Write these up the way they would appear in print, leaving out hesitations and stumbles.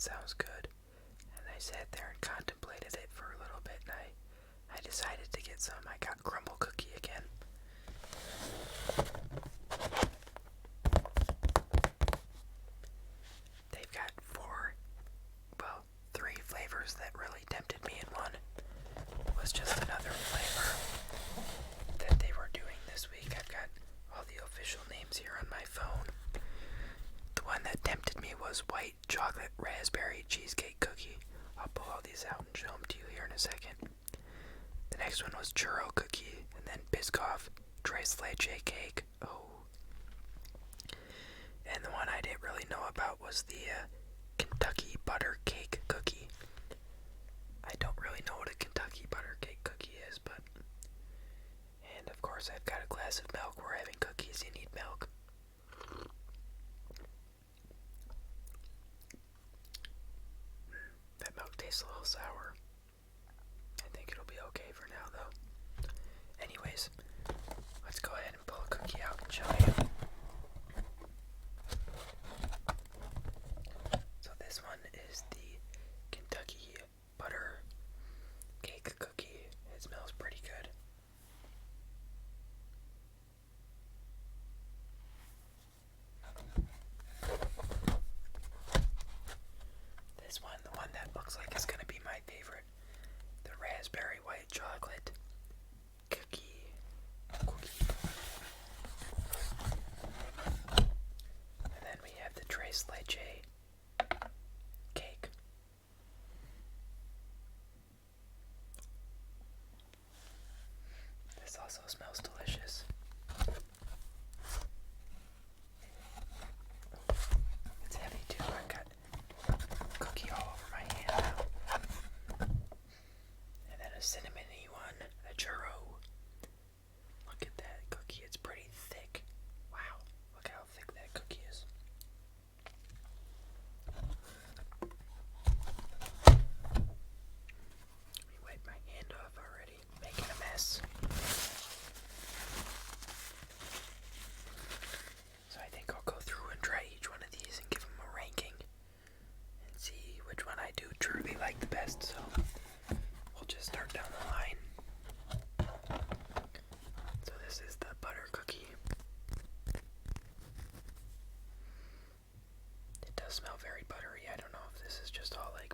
that sounds good. And I sat there and contemplated it for a little bit, and I decided to get some. I got Crumble cookie again. They've got three flavors that really tempted me, and one was just another flavor that they were doing this week. I've got all the official names here on my phone. The one that tempted me was white chocolate raspberry cheesecake cookie. I'll pull all these out and show them to you here in a second. The next one was churro cookie, and then Biscoff tres leche cake. Oh. And the one I didn't really know about was the Kentucky butter cake cookie. I don't really know what a Kentucky butter cake cookie is, but... And of course I've got a glass of milk. We're having cookies, you need milk. That milk tastes a little sour. I think it'll be okay for now, though. Anyways, let's go ahead and pull a cookie out and show you. So this one is the Kentucky butter cake cookie. It smells pretty good. This one, the one that looks like it's gonna be my favorite, the raspberry white chocolate cookie. And then we have the tres leche cake. This also smells delicious. It's heavy too. I've got cookie all over my hand now. And then a cinnamony one, a churro. Look at that cookie, it's pretty thick. Wow, look how thick that cookie is. Let me wipe my hand off already, making a mess. So I think I'll go through and try each one of these and give them a ranking and see which one I do truly like the best. So we'll just start down the line. So this is the butter cookie. It does smell very buttery. I don't know if this is just all like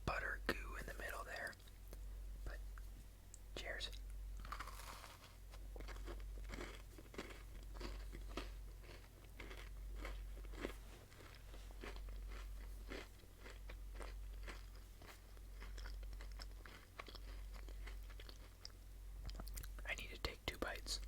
butter goo in the middle there. But cheers. I need to take 2 bites.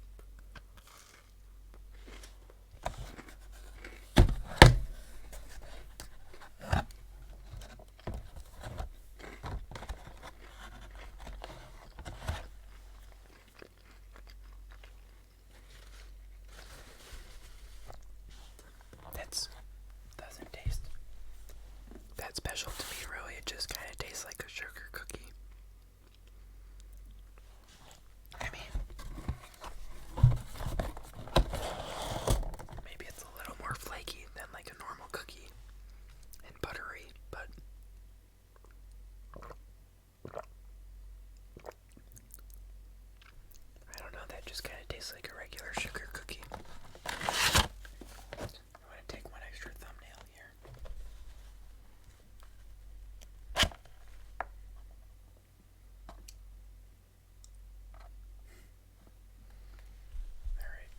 Doesn't taste that special to me, really. It just kind of tastes like a sugar cookie. I mean, maybe it's a little more flaky than like a normal cookie and buttery, but I don't know, that just kind of tastes like a regular sugar cookie. I'm going to take one extra thumbnail here. Alright.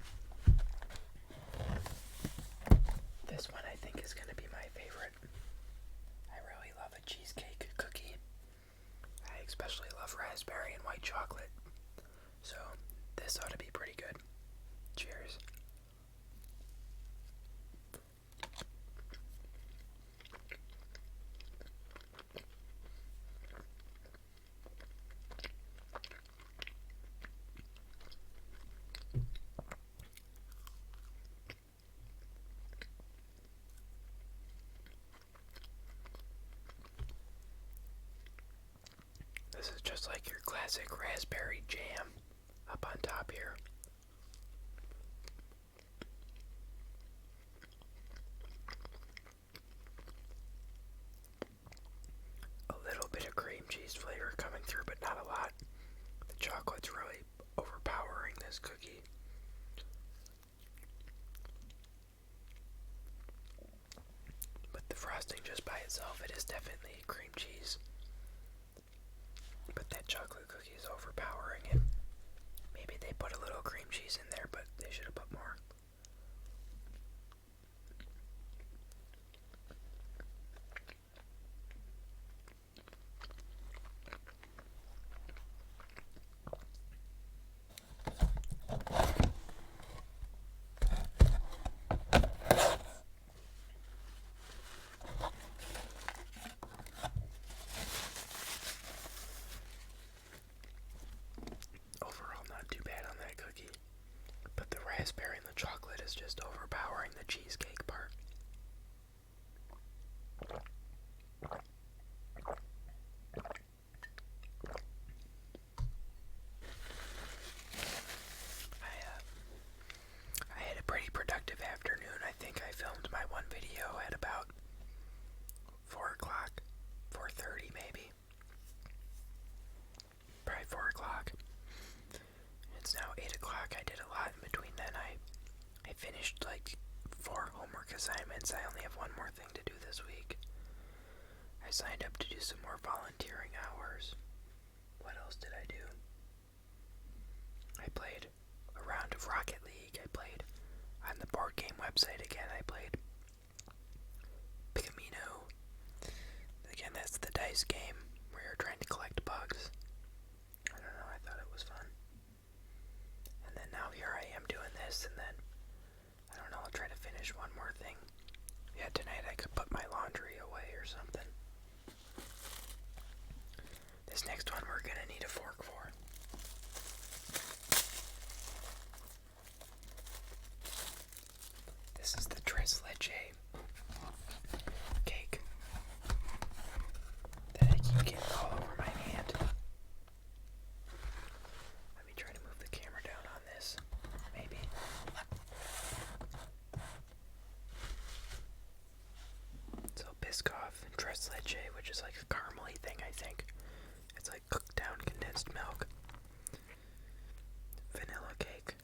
This one I think is going to be my favorite. I really love a cheesecake cookie. I especially love raspberry and white chocolate. So this ought to be pretty good. Cheers. This is just like your classic raspberry jam up on top here. cheese flavor coming through, but not a lot. The chocolate's really overpowering this cookie. But the frosting just by itself, it is definitely cream cheese. But that chocolate cookie is overpowering it. Maybe they put a little cream cheese in there, but they should have put more. Overall, not too bad on that cookie. But the raspberry and the chocolate is just overpowering the cheesecake part. I had a pretty productive afternoon. I think I filmed my one video at about 4 o'clock, 4:30 maybe. Probably 4 o'clock. It's now 8 o'clock. I did a lot in between then. I finished like 4 homework assignments. I only have one more thing to do this week. I signed up to do some more volunteering hours. What else did I do? I played a round of Rocket League. I played on the board game website again. I played Picamino. Again, that's the dice game where you're trying to collect bugs. I don't know, I thought it was fun. And then now here I am doing this, and then, I don't know, I'll try to finish one more thing. Yeah, tonight I could put my laundry away or something. This next one we're gonna need a fork for. This is the tres leche cake that I keep getting all over my hand. Let me try to move the camera down on this, maybe. So Biscoff and tres leche, which is like a caramely thing, I think. It's like cooked down condensed milk. Vanilla cake.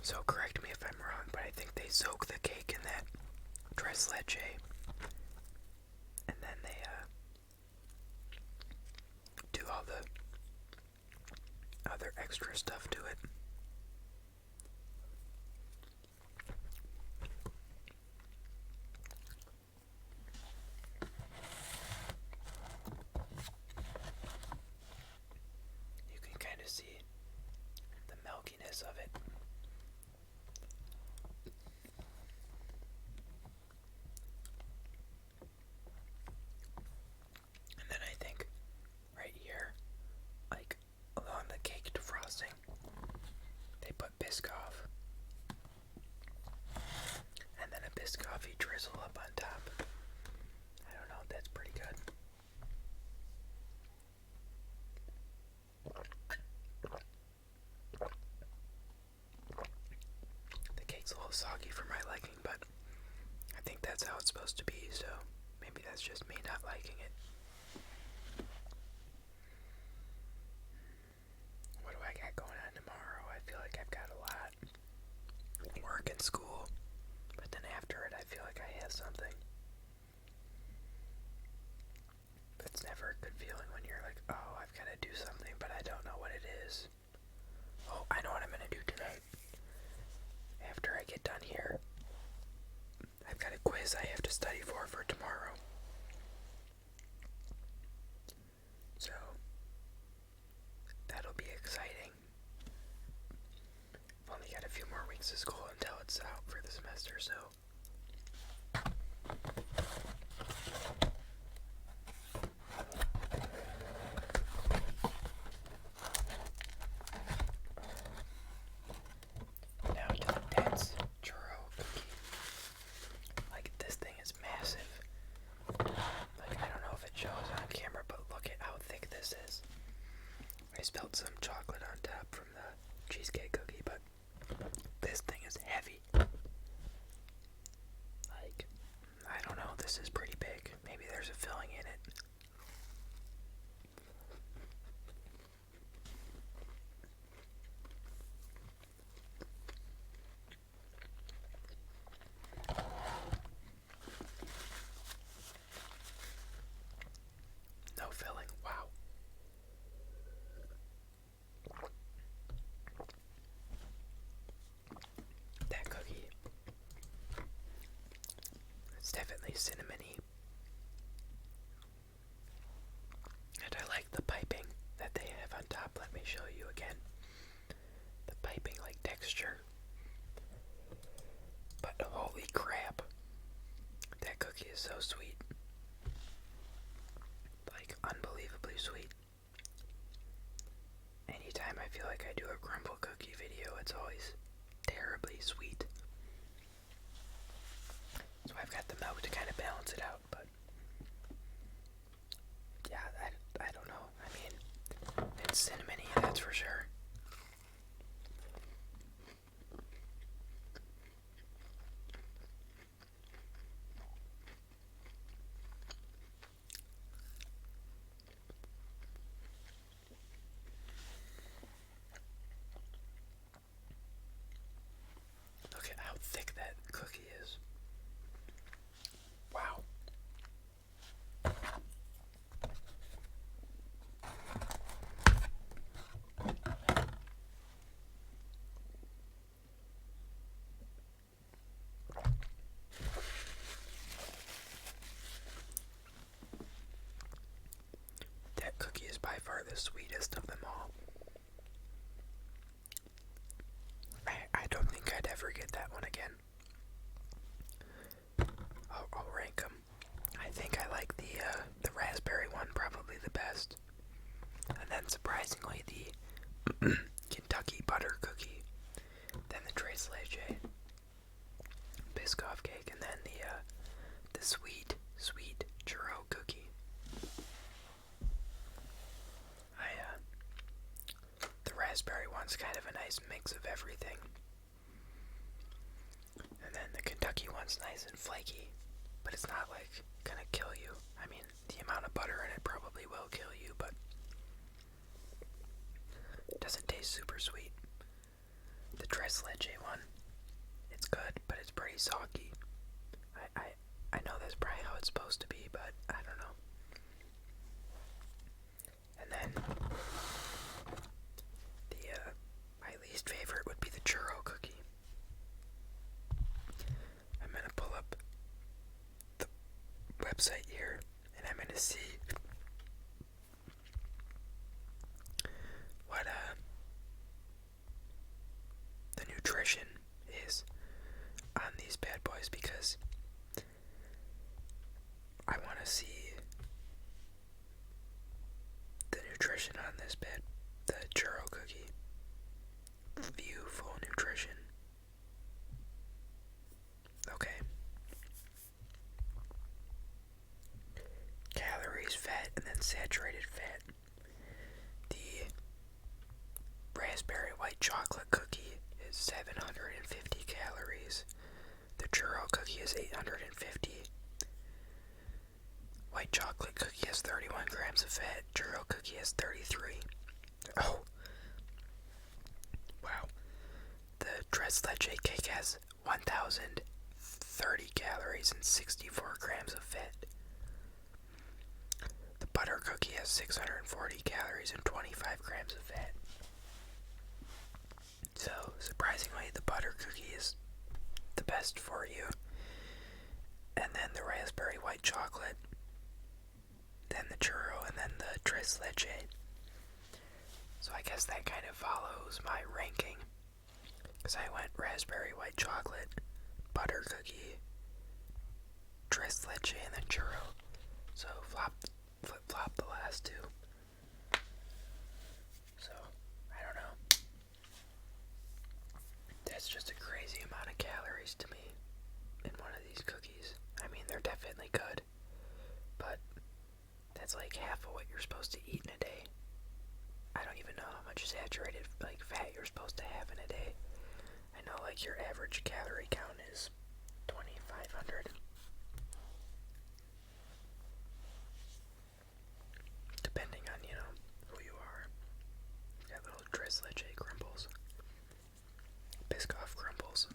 So correct me if I'm wrong, but I think they soak the cake in that tres leche, and then they do all the other extra stuff to it. You can kind of see the milkiness of it. And then I think right here, like along the cake to frosting, they put Biscoff. And then a Biscoffy drizzle up on top. I don't know, that's pretty good. The cake's a little soggy for my liking, but I think that's how it's supposed to be, so maybe that's just me not liking it. What do I got going on tomorrow? I feel like I've got a lot. Work and school, but then after it I feel like I have something. But it's never a good feeling when you're like, oh, I've got to do something, but I don't know what it is. Oh, I know what I'm going to do tonight. After I get done here, I've got a quiz I have to study for tomorrow. So, that'll be exciting. I've only got a few more weeks of school until it's out for the semester, so. Now to the dense churro cookie. Like, this thing is massive. Like, I don't know if it shows on camera, but look at how thick this is. I spilled some chocolate on top from the cheesecake cookie, cinnamony. And I like the piping that they have on top. Let me show you again. The piping like texture. But holy crap. That cookie is so sweet. Like unbelievably sweet. Anytime I feel like I do a crumble cookie video, it's always terribly sweet. So I've got the milk to kind of balance it out, but yeah, I don't know. I mean, it's cinnamony, that's for sure. Look at how thick that cookie is. Wow. That cookie is by far the sweetest of them all. I don't think I'd ever get that one again. I'll rank them. I think I like the raspberry one probably the best. And then surprisingly the Kentucky butter cookie. Then the tres leche Biscoff cake, and then the sweet churro cookie. The raspberry one's kind of a nice mix of everything. And then the Kentucky one's nice and flaky, but it's not like gonna kill you. I mean, the amount of butter in it probably will kill you, but it doesn't taste super sweet. The tres leche one, it's good, but it's pretty soggy. I know that's probably how it's supposed to be, but I don't know. And then my least favorite would be the churro cookie. I'm gonna pull up the website here, and I'm gonna see what the nutrition is on these bad boys, because I want to see the nutrition on this the churro cookie. View full nutrition. Okay. Calories, fat, and then saturated fat. The raspberry white chocolate cookie is 750 calories. The churro cookie is 850. White chocolate cookie has 31 grams of fat. Churro cookie has 33. Oh. Wow. The tres leche cake has 1,030 calories and 64 grams of fat. The butter cookie has 640 calories and 25 grams of fat. So, surprisingly, the butter cookie is the best for you. And then the raspberry white chocolate. Then the churro, and then the tres leche. So I guess that kind of follows my ranking. Because I went raspberry white chocolate, butter cookie, tres leche, and then churro. So flip-flop the last two. So, I don't know. That's just a crazy amount of calories to me in one of these cookies. I mean, they're definitely good, but that's like half of what you're supposed to eat in a day. I don't even know how much saturated fat you're supposed to have in a day. I know your average calorie count is 2,500. Depending on, who you are. You got little tres leche crumbles. Biscoff crumbles.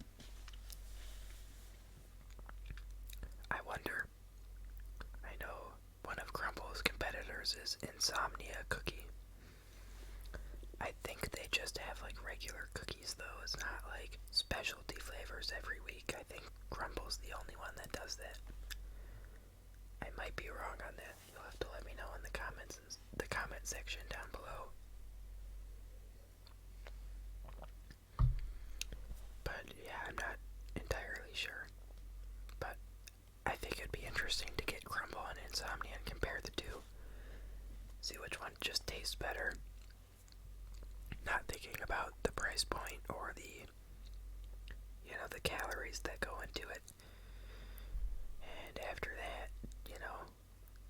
I wonder. I know one of Crumble's competitors is Insomnia Cookie. I think they just have regular cookies though. It's not specialty flavors every week. I think Crumble's the only one that does that. section down below. But yeah, I'm not entirely sure. But I think it'd be interesting to get Crumble and Insomnia and compare the two. See which one just tastes better. Not thinking about the price point or the calories that go into it. And after that,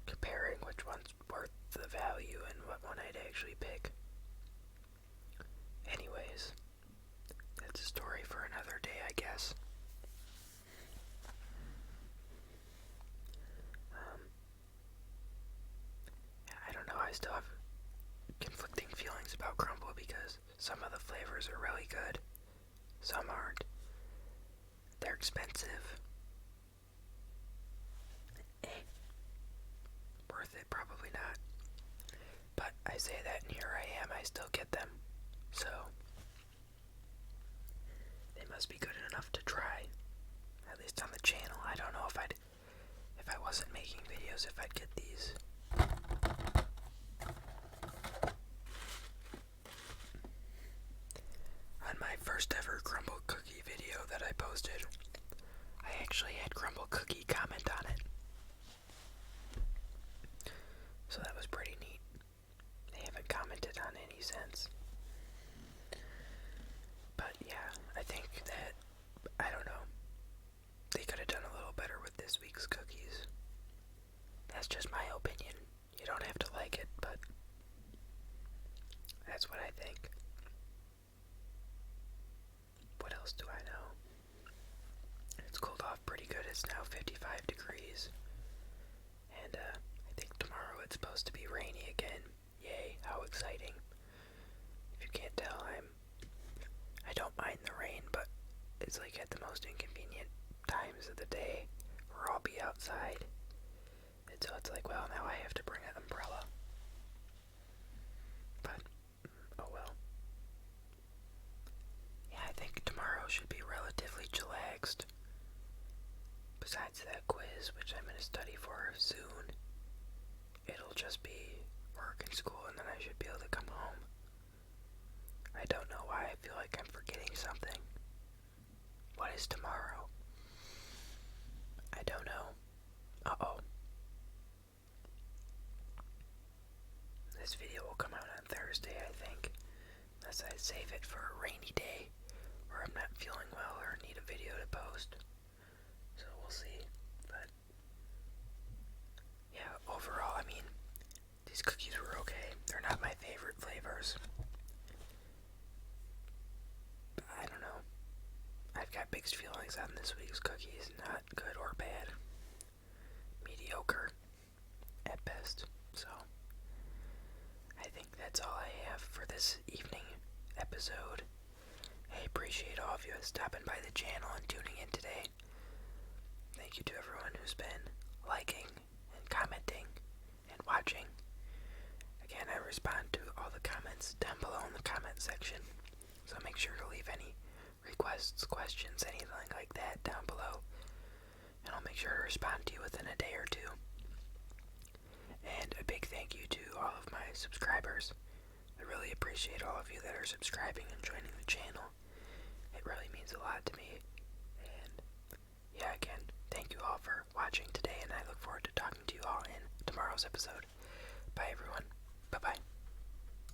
comparing which one's worth the value and what one I'd actually pick. Anyways, that's a story for another day, I guess. I don't know, I still have conflicting feelings about Crumble because some of the flavors are really good, some aren't. They're expensive. Worth it? Probably not. But I say that and here I am, I still get them. So, they must be good enough to try. At least on the channel. I don't know if I wasn't making videos, if I'd get these. On my first ever Crumble cookie video that I posted, I actually had Crumble cookie comment on it. So that was pretty neat. They haven't commented on any since. But yeah, I think that, I don't know, they could have done a little better with this week's cookies. That's just my opinion. You don't have to like it, but that's what I think. What else do I know? It's cooled off pretty good. It's now 55 degrees. And I think tomorrow it's supposed to be rainy again. Yay, how exciting. If you can't tell, I don't mind the rain, but it's like at the most inconvenient times of the day where I'll be outside. And so it's like, well, now I have to bring an umbrella. But, oh well. Yeah, I think tomorrow should be relatively chillaxed. Besides that quiz, which I'm going to study for soon, it'll just be work and school, and then I should be able to come home. I don't know why I feel like I'm forgetting something. What is tomorrow? I don't know. Uh-oh. This video will come out on Thursday, I think. Unless I save it for a rainy day, where I'm not feeling well or need a video to post. So we'll see. But yeah, overall, I mean, these cookies were okay. They're not my favorite flavors. But I don't know. I've got mixed feelings on this week's cookies. Not good or bad. Mediocre at best. So I think that's all I have for this evening episode. I appreciate all of you stopping by the channel and tuning in today. Thank you to everyone who's been liking and commenting and watching. Again, I respond to all the comments down below in the comment section, so make sure to leave any requests, questions, anything like that down below, and I'll make sure to respond to you within a day or two. And a big thank you to all of my subscribers. I really appreciate all of you that are subscribing and joining the channel. It really means a lot to me. And yeah, again, thank you all for watching today, and I look forward to talking to you all in tomorrow's episode. Bye, everyone.